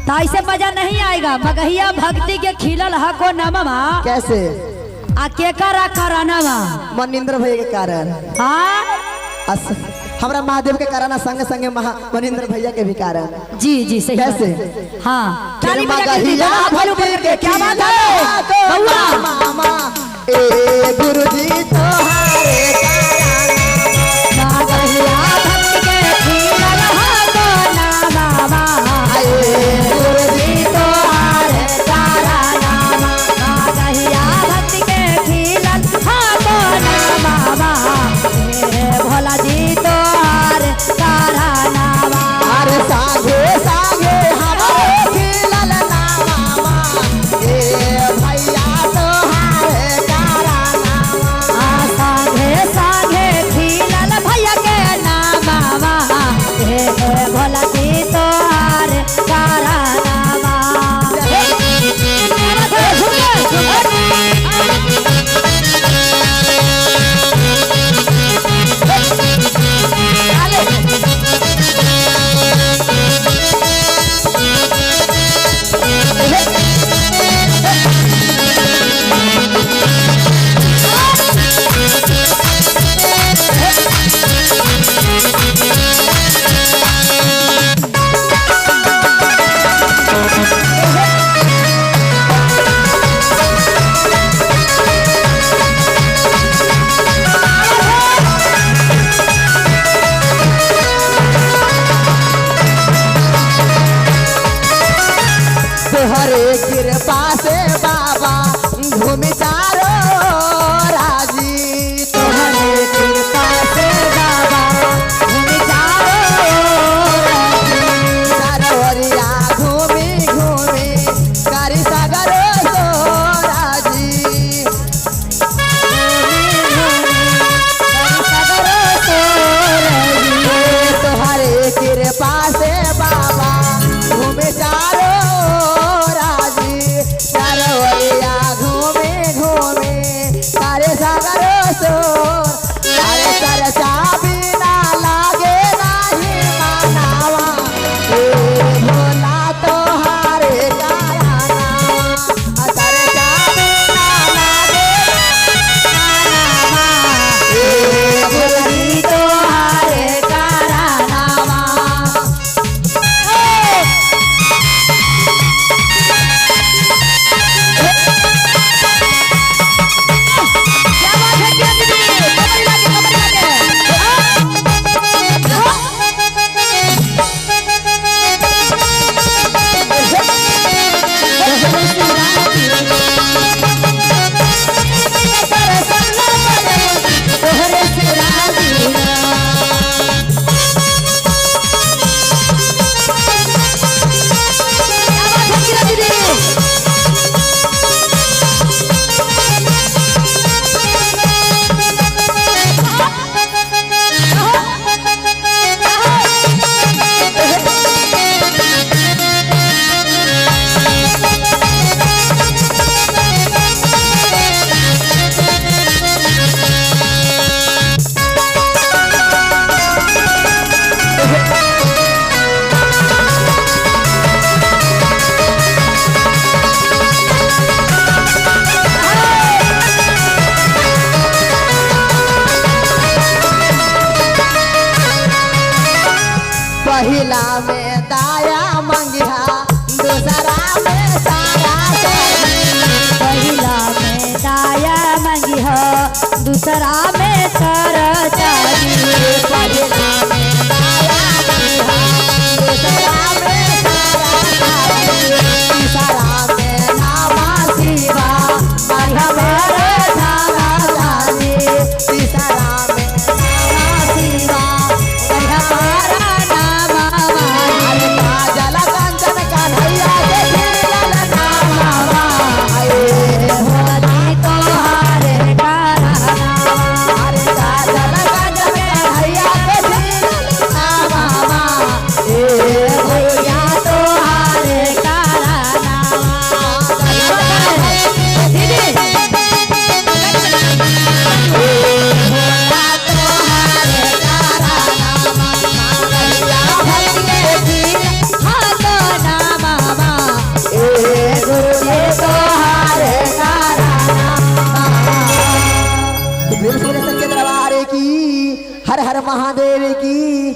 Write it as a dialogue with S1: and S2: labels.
S1: तो ऐसे मजा नहीं आएगा। मगहिया भक्ति के खिलल हको नममा
S2: कैसे
S1: आ के करा करानावा
S2: मनिंद्र भैया के कारण।
S1: हाँ
S2: हमारा महादेव के कारण संगे संगे मनिंद्र भैया के भी कारण।
S1: जी जी सही
S2: कैसे
S1: हाँ
S2: क्या बात है मामा ए गुरुजी तोहारे कृपा से बाबा घूम चारो राजी। तोहरे कृपा से बाबा घूम चारो सरोवरिया घूमी घूमी करी सागर सो राजी। तोहरे कृपा से बाबा घूम चारो पहिला में दाया मंगिया दूसरा में सारा
S1: पहिला में दाया मंगिया दूसरा में सारा चाही।
S2: पहिला में दाया मंगिया दूसरा में सारा चाही। तीसरा में नामा शिवा हमारा धारा चाही। तीसरा में नामा शिवा हमारा की, हर हर महादेव की।